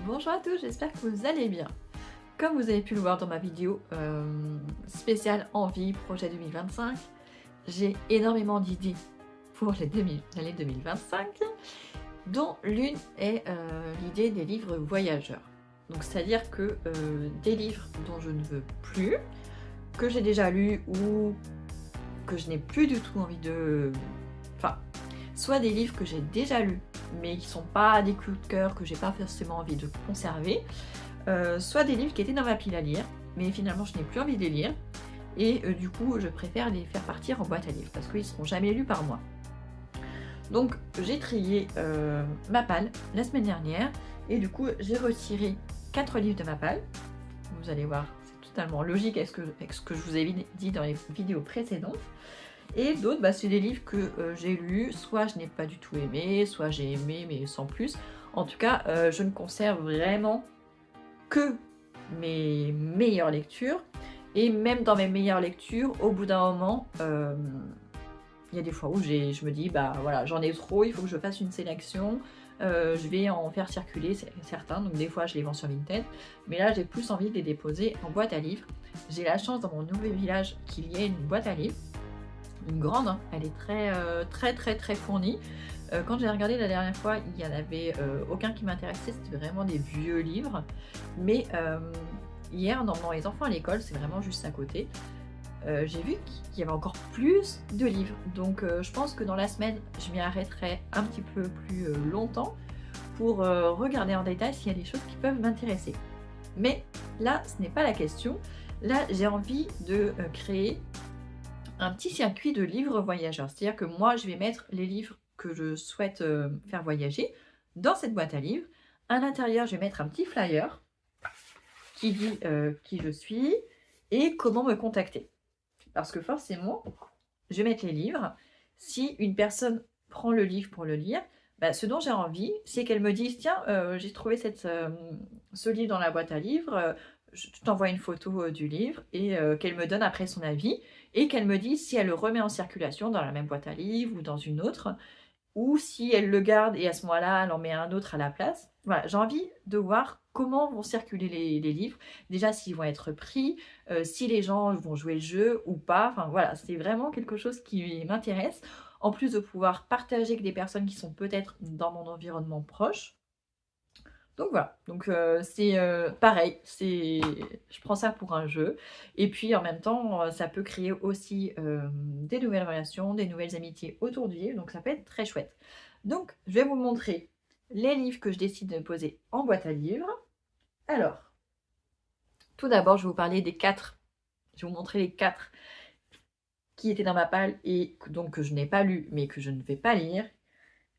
Bonjour à tous, j'espère que vous allez bien. Comme vous avez pu le voir dans ma vidéo spéciale Envie Projet 2025, j'ai énormément d'idées pour l'année 2025, dont l'une est l'idée des livres voyageurs. Donc c'est-à-dire que des livres dont je ne veux plus, que j'ai déjà lus ou que je n'ai plus du tout envie de... Enfin, soit des livres que j'ai déjà lus mais qui sont pas des coups de cœur, que j'ai pas forcément envie de conserver, soit des livres qui étaient dans ma pile à lire, mais finalement je n'ai plus envie de les lire, et du coup je préfère les faire partir en boîte à livres, parce qu'ils ne seront jamais lus par moi. Donc j'ai trié ma palle la semaine dernière, et du coup j'ai retiré 4 livres de ma palle. Vous allez voir, c'est totalement logique avec ce que je vous ai dit dans les vidéos précédentes. Et d'autres, c'est des livres que j'ai lus, soit je n'ai pas du tout aimé, soit j'ai aimé mais sans plus. En tout cas, je ne conserve vraiment que mes meilleures lectures. Et même dans mes meilleures lectures, au bout d'un moment, il y a des fois où je me dis, bah voilà, j'en ai trop, il faut que je fasse une sélection. Je vais en faire circuler certains, donc des fois je les vends sur Vinted. Mais là, j'ai plus envie de les déposer en boîte à livres. J'ai la chance dans mon nouveau village qu'il y ait une boîte à livres. Une grande, hein. Elle est très fournie. Quand j'ai regardé la dernière fois, il n'y en avait aucun qui m'intéressait, c'était vraiment des vieux livres. Mais hier, en emmenant les enfants à l'école, c'est vraiment juste à côté, j'ai vu qu'il y avait encore plus de livres. Donc je pense que dans la semaine, je m'y arrêterai un petit peu plus longtemps pour regarder en détail s'il y a des choses qui peuvent m'intéresser. Mais là, ce n'est pas la question. Là, j'ai envie de créer un petit circuit de livres voyageurs. C'est-à-dire que moi, je vais mettre les livres que je souhaite faire voyager dans cette boîte à livres. À l'intérieur, je vais mettre un petit flyer qui dit qui je suis et comment me contacter. Parce que forcément, je vais mettre les livres. Si une personne prend le livre pour le lire, ce dont j'ai envie, c'est qu'elle me dise « Tiens, j'ai trouvé ce livre dans la boîte à livres, je t'envoie une photo du livre » et qu'elle me donne après son avis et qu'elle me dise si elle le remet en circulation dans la même boîte à livres ou dans une autre, ou si elle le garde et à ce moment-là, elle en met un autre à la place. Voilà, j'ai envie de voir comment vont circuler les livres, déjà s'ils vont être pris, si les gens vont jouer le jeu ou pas. Enfin voilà, c'est vraiment quelque chose qui m'intéresse, en plus de pouvoir partager avec des personnes qui sont peut-être dans mon environnement proche. Donc voilà, donc c'est pareil, je prends ça pour un jeu. Et puis en même temps, ça peut créer aussi des nouvelles relations, des nouvelles amitiés autour du livre, donc ça peut être très chouette. Donc je vais vous montrer les livres que je décide de poser en boîte à livres. Alors, tout d'abord, je vais vous parler des 4. Je vais vous montrer les 4 qui étaient dans ma palle et donc que je n'ai pas lu, mais que je ne vais pas lire.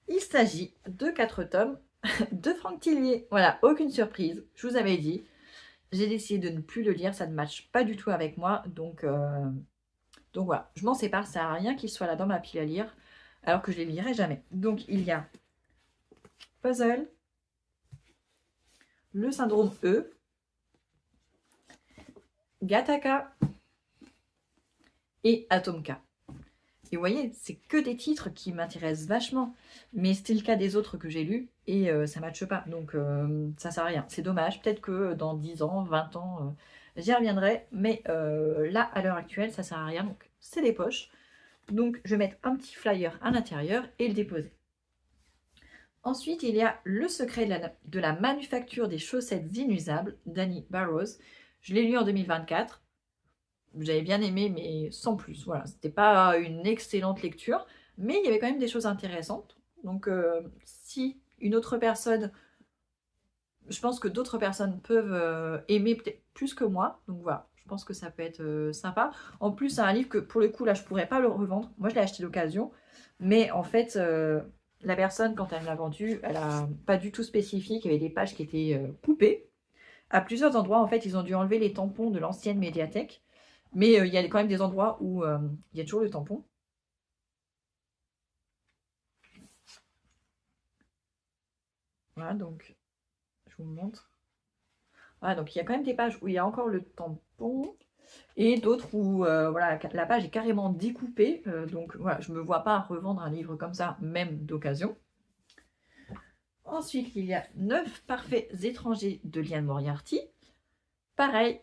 Il s'agit de 4 tomes de Franck Tillier. Voilà, aucune surprise, je vous avais dit. J'ai décidé de ne plus le lire, ça ne matche pas du tout avec moi. Donc voilà, je m'en sépare, ça sert à rien qu'il soit là dans ma pile à lire, alors que je ne les lirai jamais. Donc il y a Puzzle, Le Syndrome E, Gattaca et Atomka. Et vous voyez, c'est que des titres qui m'intéressent vachement. Mais c'était le cas des autres que j'ai lus et ça ne matche pas. Donc ça sert à rien. C'est dommage. Peut-être que dans 10 ans, 20 ans, j'y reviendrai. Mais là, à l'heure actuelle, ça ne sert à rien. Donc c'est des poches. Donc je vais mettre un petit flyer à l'intérieur et le déposer. Ensuite, il y a Le secret de la manufacture des chaussettes inusables d'Annie Burroughs. Je l'ai lu en 2024. J'avais bien aimé, mais sans plus. Voilà, c'était pas une excellente lecture, mais il y avait quand même des choses intéressantes. Donc, si une autre personne, je pense que d'autres personnes peuvent aimer peut-être plus que moi. Donc voilà, je pense que ça peut être sympa. En plus, c'est un livre que pour le coup, là, je pourrais pas le revendre. Moi, je l'ai acheté d'occasion, mais en fait, la personne, quand elle me l'a vendu, elle a pas du tout spécifié qu'il y avait des pages qui étaient coupées. À plusieurs endroits, en fait, ils ont dû enlever les tampons de l'ancienne médiathèque. Mais il y a quand même des endroits où il y a toujours le tampon. Voilà, donc je vous montre. Voilà, donc il y a quand même des pages où il y a encore le tampon. Et d'autres où voilà, la page est carrément découpée. Donc voilà, je ne me vois pas revendre un livre comme ça, même d'occasion. Ensuite, il y a 9 parfaits étrangers de Liane Moriarty. Pareil,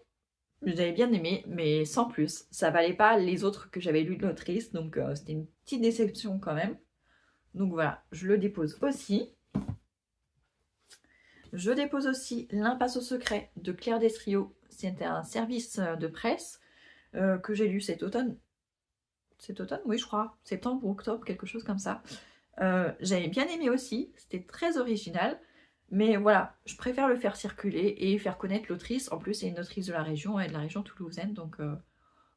j'avais bien aimé, mais sans plus. Ça valait pas les autres que j'avais lus de l'autrice, donc c'était une petite déception quand même. Donc voilà, je le dépose aussi. Je dépose aussi L'Impasse au secret de Claire Destrio. C'était un service de presse que j'ai lu cet automne. Cet automne, oui, je crois. Septembre ou octobre, quelque chose comme ça. J'avais bien aimé aussi. C'était très original. Mais voilà, je préfère le faire circuler et faire connaître l'autrice. En plus, c'est une autrice de la région, de la région toulousaine. Donc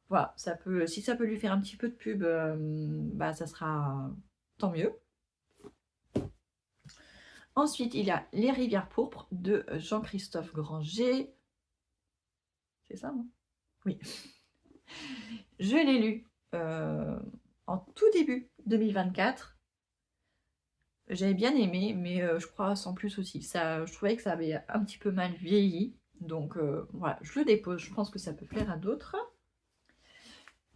voilà, ça peut, si ça peut lui faire un petit peu de pub, bah, ça sera tant mieux. Ensuite, il y a Les Rivières pourpres de Jean-Christophe Granger. C'est ça, hein? Oui. Je l'ai lu en tout début 2024. J'avais bien aimé, mais je crois sans plus aussi. Ça, je trouvais que ça avait un petit peu mal vieilli. Donc voilà, je le dépose. Je pense que ça peut plaire à d'autres.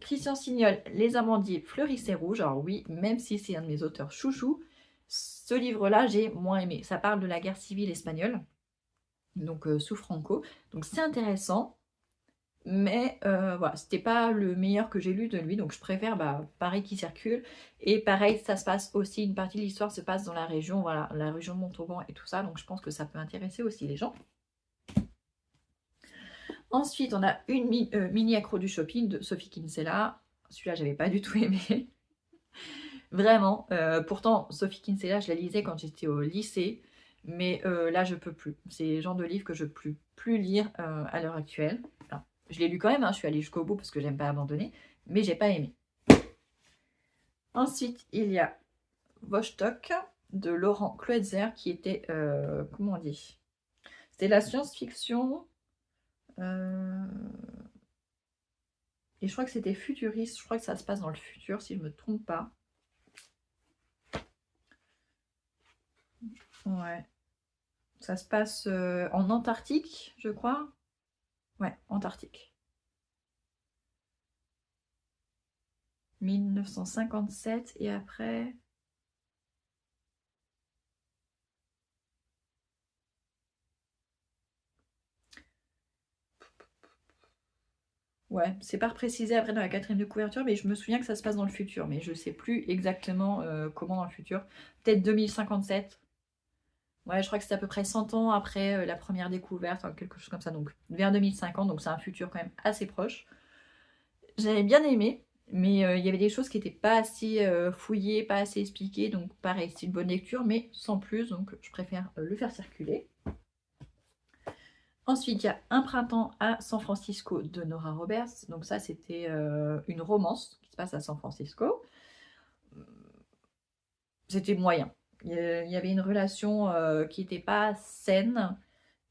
Christian Signol, Les Amandiers fleurissent rouges. Alors oui, même si c'est un de mes auteurs chouchous, ce livre-là, j'ai moins aimé. Ça parle de la guerre civile espagnole, donc sous Franco. Donc c'est intéressant, mais voilà, c'était pas le meilleur que j'ai lu de lui, donc je préfère, pareil, qui circule. Et pareil, ça se passe aussi, une partie de l'histoire se passe dans la région, voilà, la région de Montauban et tout ça, donc je pense que ça peut intéresser aussi les gens. Ensuite, on a une mini accro du shopping de Sophie Kinsella. Celui-là, j'avais pas du tout aimé. Vraiment. Pourtant, Sophie Kinsella, je la lisais quand j'étais au lycée. Mais là, je peux plus. C'est le genre de livre que je peux plus lire à l'heure actuelle. Enfin, je l'ai lu quand même, hein, je suis allée jusqu'au bout parce que j'aime pas abandonner. Mais j'ai pas aimé. Ensuite, il y a Vostok de Laurent Kloetzer qui était, comment on dit? C'était la science-fiction. Et je crois que c'était futuriste. Je crois que ça se passe dans le futur, si je ne me trompe pas. Ouais. Ça se passe en Antarctique, je crois. Ouais, Antarctique. 1957 et après... Ouais, c'est pas précisé après dans la quatrième de couverture, mais je me souviens que ça se passe dans le futur, mais je sais plus exactement comment dans le futur. Peut-être 2057. Ouais, je crois que c'est à peu près 100 ans après la première découverte, quelque chose comme ça, donc vers 2050, donc c'est un futur quand même assez proche. J'avais bien aimé, mais il y avait des choses qui n'étaient pas assez fouillées, pas assez expliquées, donc pareil, c'est une bonne lecture, mais sans plus, donc je préfère le faire circuler. Ensuite, il y a Un printemps à San Francisco de Nora Roberts. Donc ça, c'était une romance qui se passe à San Francisco. C'était moyen. Il y avait une relation qui n'était pas saine.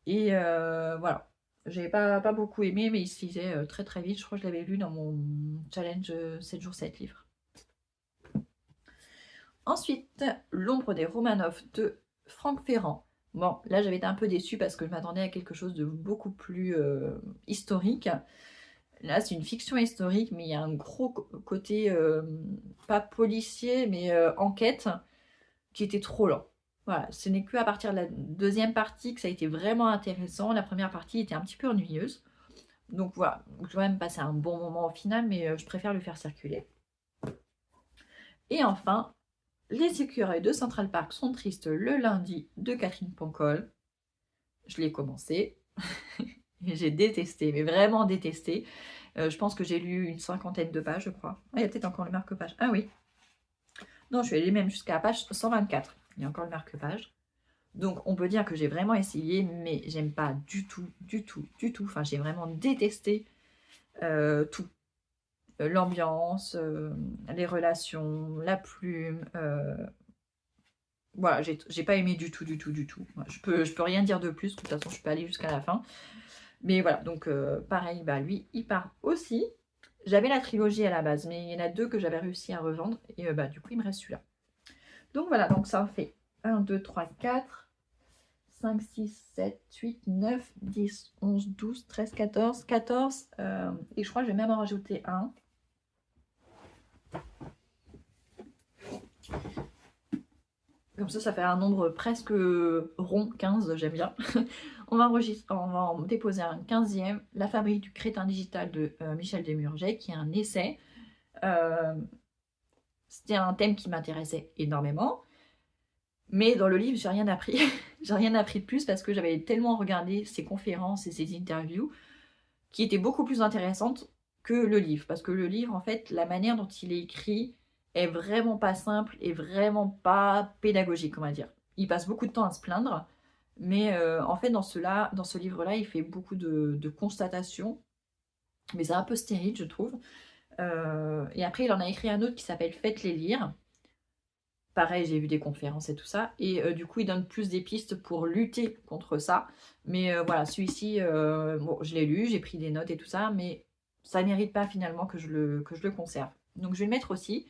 Et voilà. J'avais pas beaucoup aimé, mais il se lisait très très vite. Je crois que je l'avais lu dans mon challenge 7 jours 7 livres. Ensuite, L'ombre des Romanov de Franck Ferrand. Bon, là j'avais été un peu déçue parce que je m'attendais à quelque chose de beaucoup plus historique. Là c'est une fiction historique, mais il y a un gros côté, pas policier, mais enquête, qui était trop lent. Voilà, ce n'est que à partir de la deuxième partie que ça a été vraiment intéressant. La première partie était un petit peu ennuyeuse. Donc voilà, je vais même passer un bon moment au final, mais je préfère le faire circuler. Et enfin, Les écureuils de Central Park sont tristes le lundi de Catherine Pancol. Je l'ai commencé et j'ai détesté, mais vraiment détesté. Je pense que j'ai lu une 50aine de pages, je crois. Ah, il y a peut-être encore le marque-page. Ah oui. Non, je suis allée même jusqu'à la page 124. Il y a encore le marque-page. Donc, on peut dire que j'ai vraiment essayé, mais j'aime pas du tout, du tout, du tout. Enfin, j'ai vraiment détesté tout. L'ambiance, les relations, la plume. Voilà, j'ai pas aimé du tout, du tout, du tout. Je peux rien dire de plus, de toute façon, je peux aller jusqu'à la fin. Mais voilà, donc pareil, lui, il part aussi. J'avais la trilogie à la base, mais il y en a deux que j'avais réussi à revendre. Et du coup, il me reste celui-là. Donc voilà, donc ça en fait 1, 2, 3, 4, 5, 6, 7, 8, 9, 10, 11, 12, 13, 14, 14. Et je crois que je vais même en rajouter un. Comme ça fait un nombre presque rond, 15, j'aime bien. On va en déposer un 15e, La fabrique du crétin digital de Michel Desmurger, qui est un essai. C'était un thème qui m'intéressait énormément. Mais dans le livre, j'ai rien appris. J'ai rien appris de plus parce que j'avais tellement regardé ses conférences et ses interviews qui étaient beaucoup plus intéressantes que le livre. Parce que le livre, en fait, la manière dont il est écrit est vraiment pas simple et vraiment pas pédagogique, on va dire. Il passe beaucoup de temps à se plaindre, mais en fait, dans ce livre-là, il fait beaucoup de constatations, mais c'est un peu stérile, je trouve. Et après, il en a écrit un autre qui s'appelle Faites-les lire. Pareil, j'ai vu des conférences et tout ça. Et du coup, il donne plus des pistes pour lutter contre ça. Mais voilà, celui-ci, bon, je l'ai lu, j'ai pris des notes et tout ça, mais ça ne mérite pas finalement que je le conserve. Donc je vais le mettre aussi.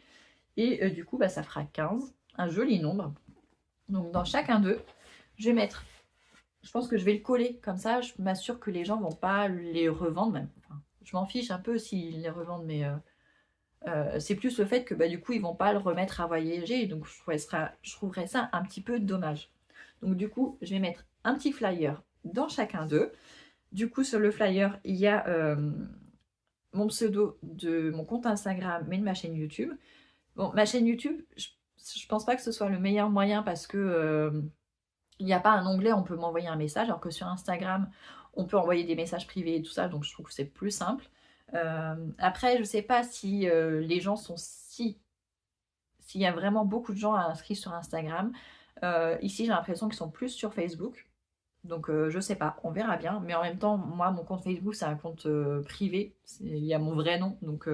Et du coup, bah, ça fera 15, un joli nombre. Donc dans chacun d'eux, je vais mettre, je pense que je vais le coller comme ça, je m'assure que les gens ne vont pas les revendre même. Enfin, je m'en fiche un peu s'ils les revendent, mais c'est plus le fait que bah, du coup ils vont pas le remettre à voyager, donc je trouverais ça un petit peu dommage. Donc du coup, je vais mettre un petit flyer dans chacun d'eux. Du coup, sur le flyer, il y a mon pseudo de mon compte Instagram, mais de ma chaîne YouTube. Bon, ma chaîne YouTube, je pense pas que ce soit le meilleur moyen parce que il n'y a pas un onglet où on peut m'envoyer un message, alors que sur Instagram, on peut envoyer des messages privés et tout ça, donc je trouve que c'est plus simple. Après, je sais pas si les gens sont s'il y a vraiment beaucoup de gens inscrits sur Instagram. Ici, j'ai l'impression qu'ils sont plus sur Facebook. Donc je sais pas, on verra bien. Mais en même temps, moi, mon compte Facebook, c'est un compte privé. Il y a mon vrai nom. Donc,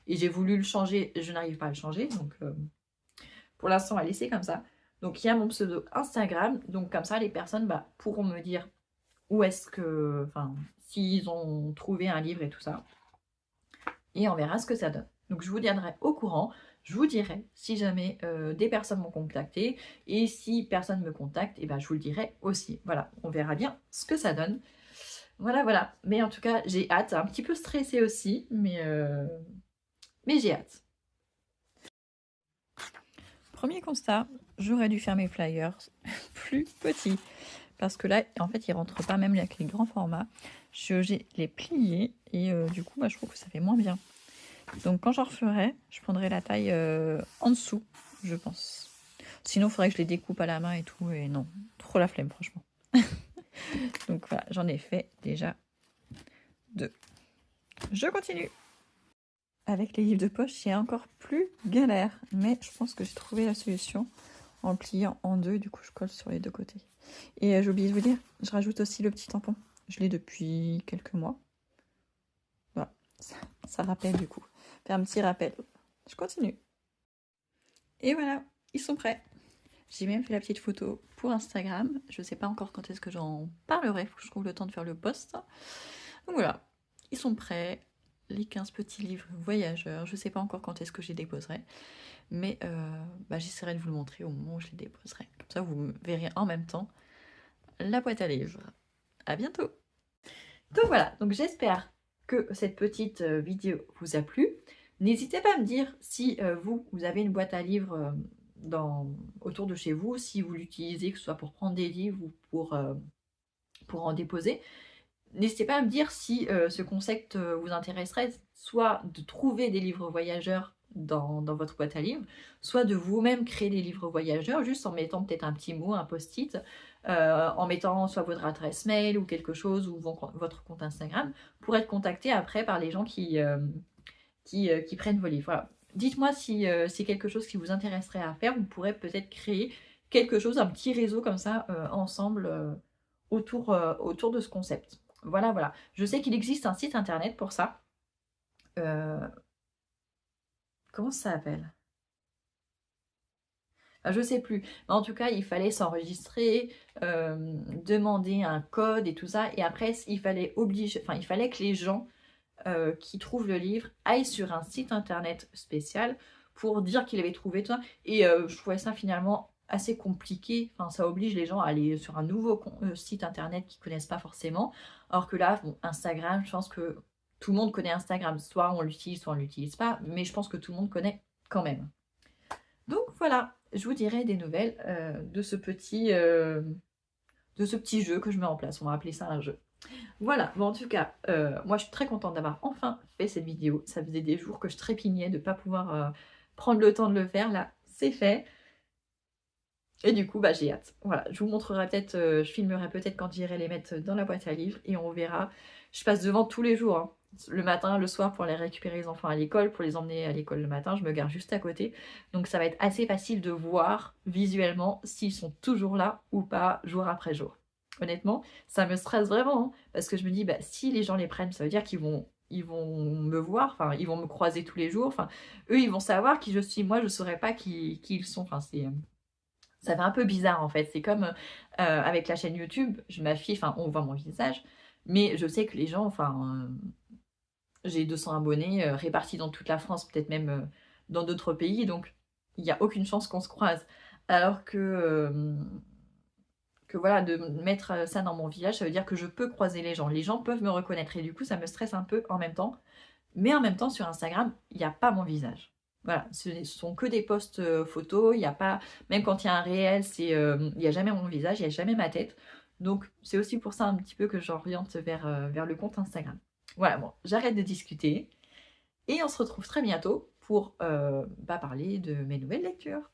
et j'ai voulu le changer, je n'arrive pas à le changer. Donc pour l'instant, on va laisser comme ça. Donc il y a mon pseudo Instagram. Donc comme ça, les personnes bah, pourront me dire où est-ce que. Enfin, s'ils ont trouvé un livre et tout ça. Et on verra ce que ça donne. Donc je vous tiendrai au courant. Je vous dirai si jamais des personnes m'ont contacté. Et si personne me contacte, et ben, je vous le dirai aussi. Voilà, on verra bien ce que ça donne. Voilà, voilà. Mais en tout cas, j'ai hâte. Un petit peu stressée aussi, mais j'ai hâte. Premier constat, j'aurais dû faire mes flyers plus petits. Parce que là, en fait, ils ne rentrent pas même avec les grands formats. J'ai les pliés et du coup, bah, je trouve que ça fait moins bien. Donc quand j'en referai, je prendrai la taille en dessous, je pense. Sinon, il faudrait que je les découpe à la main et tout. Et non, trop la flemme, franchement. Donc voilà, j'en ai fait déjà 2. Je continue. Avec les livres de poche, c'est encore plus galère. Mais je pense que j'ai trouvé la solution en le pliant en 2. Du coup, je colle sur les 2 côtés. Et j'ai oublié de vous dire, je rajoute aussi le petit tampon. Je l'ai depuis quelques mois. Voilà, ça rappelle du coup. Faire un petit rappel. Je continue. Et voilà, ils sont prêts. J'ai même fait la petite photo pour Instagram. Je ne sais pas encore quand est-ce que j'en parlerai. Il faut que je trouve le temps de faire le post. Donc voilà, ils sont prêts. Les 15 petits livres voyageurs. Je ne sais pas encore quand est-ce que je les déposerai. Mais bah, j'essaierai de vous le montrer au moment où je les déposerai. Comme ça, vous verrez en même temps la boîte à livres. À bientôt. Donc voilà, donc j'espère que cette petite vidéo vous a plu. N'hésitez pas à me dire si vous avez une boîte à livres autour de chez vous, si vous l'utilisez, que ce soit pour prendre des livres ou pour en déposer. N'hésitez pas à me dire si ce concept vous intéresserait, soit de trouver des livres voyageurs dans votre boîte à livres, soit de vous-même créer des livres voyageurs, juste en mettant peut-être un petit mot, un post-it, en mettant soit votre adresse mail ou quelque chose, ou votre compte Instagram, pour être contacté après par les gens qui prennent vos livres. Voilà. Dites-moi si c'est quelque chose qui vous intéresserait à faire. Vous pourrez peut-être créer quelque chose, un petit réseau comme ça, ensemble, autour de ce concept. Voilà, voilà. Je sais qu'il existe un site internet pour ça. Comment ça s'appelle? Je ne sais plus. Mais en tout cas, il fallait s'enregistrer, demander un code et tout ça. Et après, il fallait que les gens qui trouvent le livre aillent sur un site internet spécial pour dire qu'il avait trouvé tout ça. Et je trouvais ça finalement assez compliqué. Enfin, ça oblige les gens à aller sur un nouveau site internet qu'ils ne connaissent pas forcément. Alors que là, bon, Instagram, je pense que tout le monde connaît Instagram. Soit on l'utilise, soit on ne l'utilise pas. Mais je pense que tout le monde connaît quand même. Donc voilà, je vous dirai des nouvelles de ce petit jeu que je mets en place. On va appeler ça un jeu. Voilà, bon en tout cas, moi je suis très contente d'avoir enfin fait cette vidéo. Ça faisait des jours que je trépignais de ne pas pouvoir prendre le temps de le faire. Là, c'est fait. Et du coup, bah j'ai hâte. Voilà, je vous montrerai peut-être, je filmerai peut-être quand j'irai les mettre dans la boîte à livres et on verra. Je passe devant tous les jours, hein. Le matin, le soir pour aller récupérer les enfants à l'école, pour les emmener à l'école le matin, je me gare juste à côté. Donc ça va être assez facile de voir visuellement s'ils sont toujours là ou pas, jour après jour. Honnêtement, ça me stresse vraiment, hein, parce que je me dis, bah, si les gens les prennent, ça veut dire qu'ils vont me voir, enfin, ils vont me croiser tous les jours, enfin, eux, ils vont savoir qui je suis, moi, je saurais pas qui ils sont, enfin, ça fait un peu bizarre en fait. C'est comme avec la chaîne YouTube, je m'affiche, enfin on voit mon visage, mais je sais que les gens, enfin j'ai 200 abonnés répartis dans toute la France, peut-être même dans d'autres pays, donc il n'y a aucune chance qu'on se croise. Alors que voilà, de mettre ça dans mon village, ça veut dire que je peux croiser les gens. Les gens peuvent me reconnaître et du coup ça me stresse un peu en même temps. Mais en même temps, sur Instagram, il n'y a pas mon visage. Voilà, ce sont que des posts photos, il n'y a pas, même quand il y a un réel, il n'y a jamais mon visage, il n'y a jamais ma tête. Donc c'est aussi pour ça un petit peu que j'oriente vers le compte Instagram. Voilà, bon, j'arrête de discuter et on se retrouve très bientôt pour parler de mes nouvelles lectures.